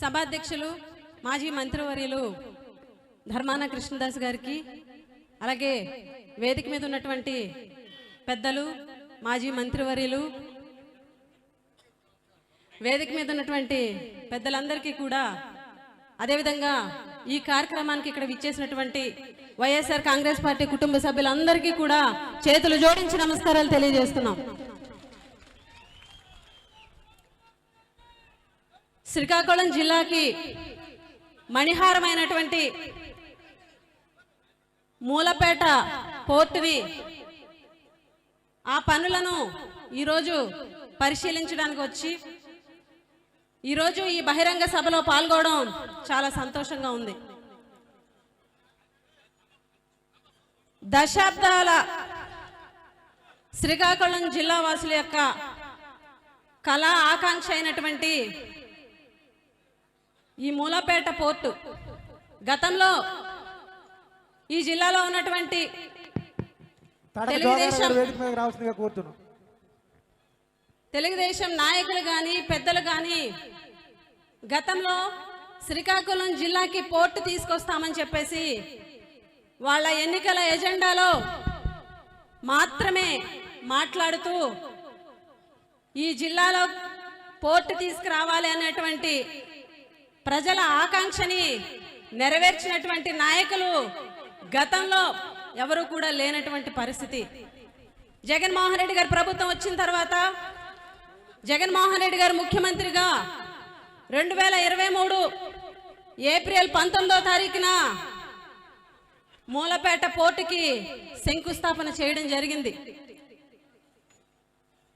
సభాధ్యక్షులు మాజీ మంత్రివర్యులు ధర్మాన కృష్ణదాస్ గారికి, అలాగే వేదిక మీద ఉన్నటువంటి పెద్దలు, మాజీ మంత్రివర్యులు, వేదిక మీద ఉన్నటువంటి పెద్దలందరికీ కూడా, అదేవిధంగా ఈ కార్యక్రమానికి ఇక్కడ విచ్చేసినటువంటి వైఎస్ఆర్ కాంగ్రెస్ పార్టీ కుటుంబ సభ్యులందరికీ కూడా చేతులు జోడించి నమస్కారాలు తెలియజేస్తున్నాం. శ్రీకాకుళం జిల్లాకి మణిహారమైనటువంటి మూలపేట పోర్టుని, ఆ పనులను ఈరోజు పరిశీలించడానికి వచ్చి ఈరోజు ఈ బహిరంగ సభలో పాల్గొనడం చాలా సంతోషంగా ఉంది. దశాబ్దాల శ్రీకాకుళం జిల్లా వాసుల యొక్క కళా ఆకాంక్ష అయినటువంటి ఈ మూలపేట పోర్టు గతంలో ఈ జిల్లాలో ఉన్నటువంటి తెలుగుదేశం నాయకులు కానీ పెద్దలు కానీ గతంలో శ్రీకాకుళం జిల్లాకి పోర్టు తీసుకొస్తామని చెప్పేసి వాళ్ళ ఎన్నికల ఎజెండాలో మాత్రమే మాట్లాడుతూ ఈ జిల్లాలో పోర్టు తీసుకురావాలి అనేటువంటి ప్రజల ఆకాంక్షని నెరవేర్చినటువంటి నాయకులు గతంలో ఎవరు కూడా లేనటువంటి పరిస్థితి. జగన్మోహన్ రెడ్డి గారి ప్రభుత్వం వచ్చిన తర్వాత జగన్మోహన్ రెడ్డి గారు ముఖ్యమంత్రిగా 2023 ఏప్రిల్ 19వ తారీఖున మూలపేట పోర్టుకి శంకుస్థాపన చేయడం జరిగింది.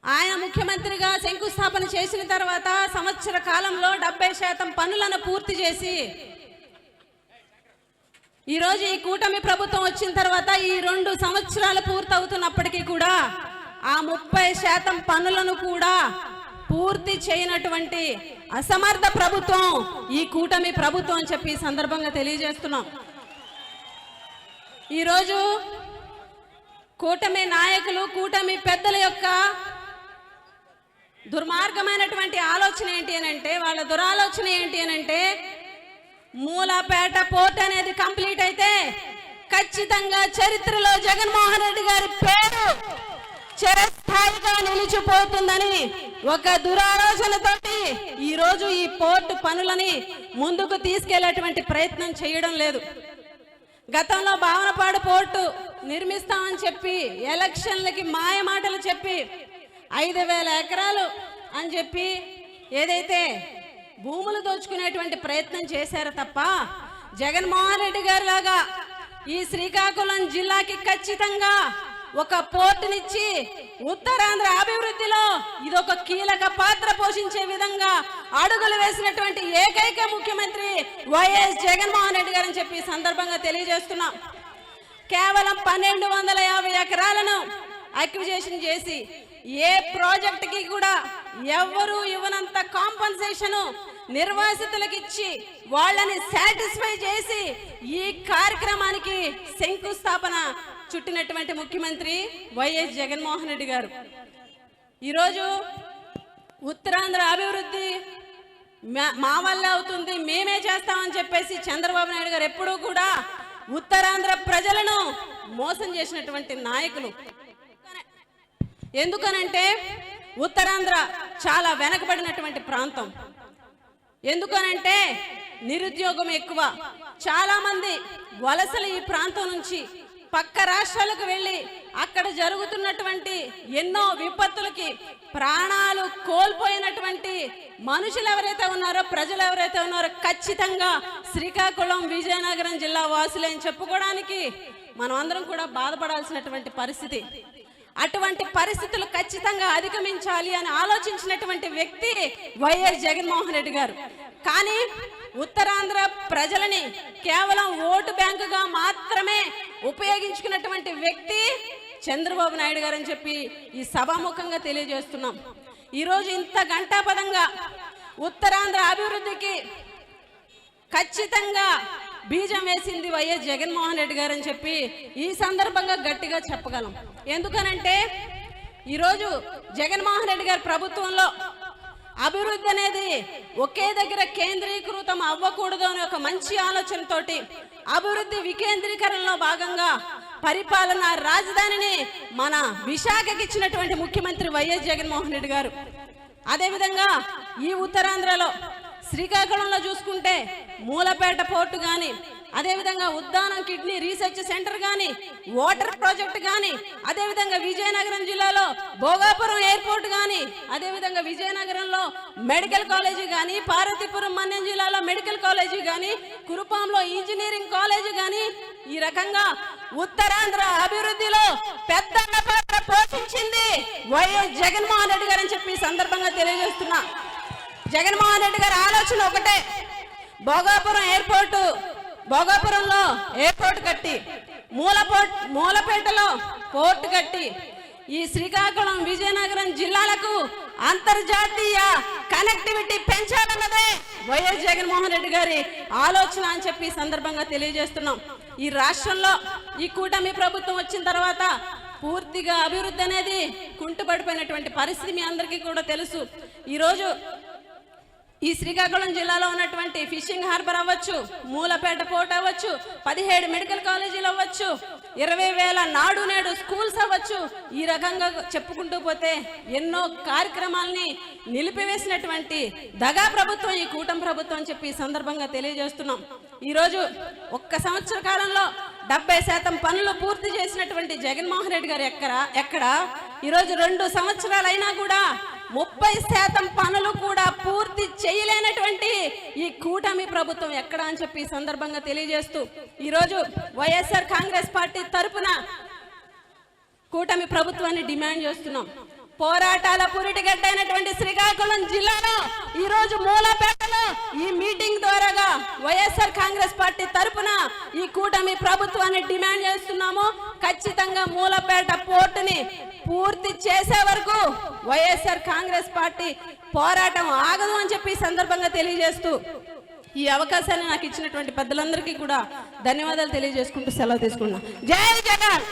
ఆయన ముఖ్యమంత్రిగా శంకుస్థాపన చేసిన తర్వాత సంవత్సర కాలంలో 70% పనులను పూర్తి చేసి ఈరోజు ఈ కూటమి ప్రభుత్వం వచ్చిన తర్వాత ఈ 2 సంవత్సరాలు పూర్తవుతున్నప్పటికీ కూడా ఆ 30% పనులను కూడా పూర్తి చేయనటువంటి అసమర్థ ప్రభుత్వం ఈ కూటమి ప్రభుత్వం అని చెప్పి సందర్భంగా తెలియజేస్తున్నాం. ఈరోజు కూటమి నాయకులు, కూటమి పెద్దల యొక్క దుర్మార్గమైనటువంటి ఆలోచన ఏంటి అని అంటే, వాళ్ళ దురాలోచన ఏంటి అని అంటే, మూలపేట పోర్ట్ అనేది కంప్లీట్ అయితే ఖచ్చితంగా చరిత్రలో జగన్మోహన్ రెడ్డి గారి పేరు చిరస్థాయిగా నిలిచిపోతుందని ఒక దురాలోచనతోటి ఈరోజు ఈ పోర్టు పనులని ముందుకు తీసుకెళ్లేటువంటి ప్రయత్నం చేయడం లేదు. గతంలో భావనపాడు పోర్టు నిర్మిస్తామని చెప్పి ఎలక్షన్లకి మాయ మాటలు చెప్పి 5,000 ఎకరాలు అని చెప్పి ఏదైతే భూములు దోచుకునేటువంటి ప్రయత్నం చేశారో తప్ప, జగన్మోహన్ రెడ్డి గారి లాగా ఈ శ్రీకాకుళం జిల్లాకి ఖచ్చితంగా ఒక పోర్టునిచ్చి ఉత్తరాంధ్ర అభివృద్ధిలో ఇదొక కీలక పాత్ర పోషించే విధంగా అడుగులు వేసినటువంటి ఏకైక ముఖ్యమంత్రి వైఎస్ జగన్మోహన్ రెడ్డి గారని చెప్పి సందర్భంగా తెలియజేస్తున్నాం. కేవలం 1,250 ఎకరాలను అక్విజిషన్ చేసి ఏ ప్రాజెక్టుకి కూడా ఎవరు ఇవ్వనంత కాంపన్సేషన్ నిర్వాసితులకు ఇచ్చి వాళ్ళని సాటిస్ఫై చేసి ఈ కార్యక్రమానికి శంకుస్థాపన చుట్టినటువంటి ముఖ్యమంత్రి వైఎస్ జగన్మోహన్ రెడ్డి గారు. ఈరోజు ఉత్తరాంధ్ర అభివృద్ధి మా వల్ల అవుతుంది, మేమే చేస్తామని చెప్పేసి చంద్రబాబు నాయుడు గారు ఎప్పుడూ కూడా ఉత్తరాంధ్ర ప్రజలను మోసం చేసినటువంటి నాయకులు. ఎందుకనంటే ఉత్తరాంధ్ర చాలా వెనకబడినటువంటి ప్రాంతం. ఎందుకనంటే నిరుద్యోగం ఎక్కువ. చాలా మంది వలసలు ఈ ప్రాంతం నుంచి పక్క రాష్ట్రాలకు వెళ్ళి అక్కడ జరుగుతున్నటువంటి ఎన్నో విపత్తులకి ప్రాణాలు కోల్పోయినటువంటి మనుషులు ఎవరైతే ఉన్నారో, ప్రజలు ఎవరైతే ఉన్నారో ఖచ్చితంగా శ్రీకాకుళం, విజయనగరం జిల్లా వాసులే అని చెప్పుకోవడానికి మనం అందరం కూడా బాధపడాల్సినటువంటి పరిస్థితి. అటువంటి పరిస్థితులు ఖచ్చితంగా అధిగమించాలి అని ఆలోచించినటువంటి వ్యక్తి వైఎస్ జగన్మోహన్ రెడ్డి గారు. కానీ ఉత్తరాంధ్ర ప్రజలని కేవలం ఓటు బ్యాంకుగా మాత్రమే ఉపయోగించుకున్నటువంటి వ్యక్తి చంద్రబాబు నాయుడు గారు అని చెప్పి ఈ సభాముఖంగా తెలియజేస్తున్నాం. ఈరోజు ఇంత గంటాపదంగా ఉత్తరాంధ్ర అభివృద్ధికి ఖచ్చితంగా బీజం వేసింది వైఎస్ జగన్మోహన్ రెడ్డి గారు అని చెప్పి ఈ సందర్భంగా గట్టిగా చెప్పగలం. ఎందుకనంటే ఈరోజు జగన్మోహన్ రెడ్డి గారి ప్రభుత్వంలో అభివృద్ధి అనేది ఒకే దగ్గర కేంద్రీకృతం అవ్వకూడదు అనే ఒక మంచి ఆలోచనతోటి అభివృద్ధి వికేంద్రీకరణలో భాగంగా పరిపాలన రాజధానిని మన విశాఖకి ఇచ్చినటువంటి ముఖ్యమంత్రి వైఎస్ జగన్మోహన్ రెడ్డి గారు. అదేవిధంగా ఈ ఉత్తరాంధ్రలో శ్రీకాకుళంలో చూసుకుంటే మూలపేట పోర్టు కానీ, అదేవిధంగా ఉద్దానం కిడ్నీ రీసెర్చ్ సెంటర్ కానీ, వాటర్ ప్రాజెక్ట్ కానీ, అదేవిధంగా విజయనగరం జిల్లాలో భోగాపురం ఎయిర్పోర్ట్ కానీ, అదేవిధంగా విజయనగరంలో మెడికల్ కాలేజీ కానీ, పార్వతీపురం మన్యం జిల్లాలో మెడికల్ కాలేజీ కానీ, కురుపాంలో ఇంజనీరింగ్ కాలేజీ కానీ, ఈ రకంగా ఉత్తరాంధ్ర అభివృద్ధిలో పెద్ద పాత్ర పోషించింది వైఎస్ జగన్మోహన్ రెడ్డి గారు అని చెప్పి సందర్భంగా తెలియజేస్తున్నా. జగన్మోహన్ రెడ్డి గారి ఆలోచన ఒకటే, భోగాపురంలో ఎయిర్పోర్ట్ కట్టి, మూలపేటలో పోర్టు కట్టి, ఈ శ్రీకాకుళం విజయనగరం జిల్లాలకు అంతర్జాతీయ కనెక్టివిటీ పెంచాలన్నదే వైఎస్ జగన్మోహన్ రెడ్డి గారి ఆలోచన అని చెప్పి సందర్భంగా తెలియజేస్తున్నాం. ఈ రాష్ట్రంలో ఈ కూటమి ప్రభుత్వం వచ్చిన తర్వాత పూర్తిగా అభివృద్ధి అనేది కుంటుపడిపోయినటువంటి పరిస్థితి మీ అందరికీ కూడా తెలుసు. ఈరోజు ఈ శ్రీకాకుళం జిల్లాలో ఉన్నటువంటి ఫిషింగ్ హార్బర్ అవ్వచ్చు, మూలపేట పోర్ట్ అవ్వచ్చు, 17 మెడికల్ కాలేజీలు అవ్వచ్చు, 20,000 నాడు నేడు స్కూల్స్ అవ్వచ్చు, ఈ రకంగా చెప్పుకుంటూ పోతే ఎన్నో కార్యక్రమాలని నిలిపివేసినటువంటి దగా ప్రభుత్వం ఈ కూటమి ప్రభుత్వం అని చెప్పి సందర్భంగా తెలియజేస్తున్నాం. ఈరోజు ఒక్క సంవత్సర కాలంలో 70% పనులు పూర్తి చేసినటువంటి జగన్మోహన్ రెడ్డి గారు ఎక్కడ ఈరోజు 2 సంవత్సరాలైనా కూడా 30% పనులు కూడా పూర్తి చేయలేనటువంటి ఈ కూటమి ప్రభుత్వం ఎక్కడ అని చెప్పి సందర్భంగా తెలియజేస్తూ ఈరోజు వైఎస్ఆర్ కాంగ్రెస్ పార్టీ తరపున కూటమి ప్రభుత్వాన్ని డిమాండ్ చేస్తున్నాం. పోరాటాల పురిటిగడ్డ అయినటువంటి శ్రీకాకుళం జిల్లాలో ఈరోజు మూలపేటలో ఈ మీటింగ్ ద్వారాగా వైఎస్ఆర్ కాంగ్రెస్ పార్టీ తరపున ఈ కూటమి ప్రభుత్వాన్ని డిమాండ్ చేస్తున్నాము. ఖచ్చితంగా మూలపేట పోర్టుని పూర్తి చేసే వరకు వైఎస్ఆర్ కాంగ్రెస్ పార్టీ పోరాటం ఆగదు అని చెప్పి సందర్భంగా తెలియజేస్తూ ఈ అవకాశాన్ని నాకు ఇచ్చినటువంటి పెద్దలందరికీ కూడా ధన్యవాదాలు తెలియజేసుకుంటూ సెలవు తీసుకున్నా. జై జగన్.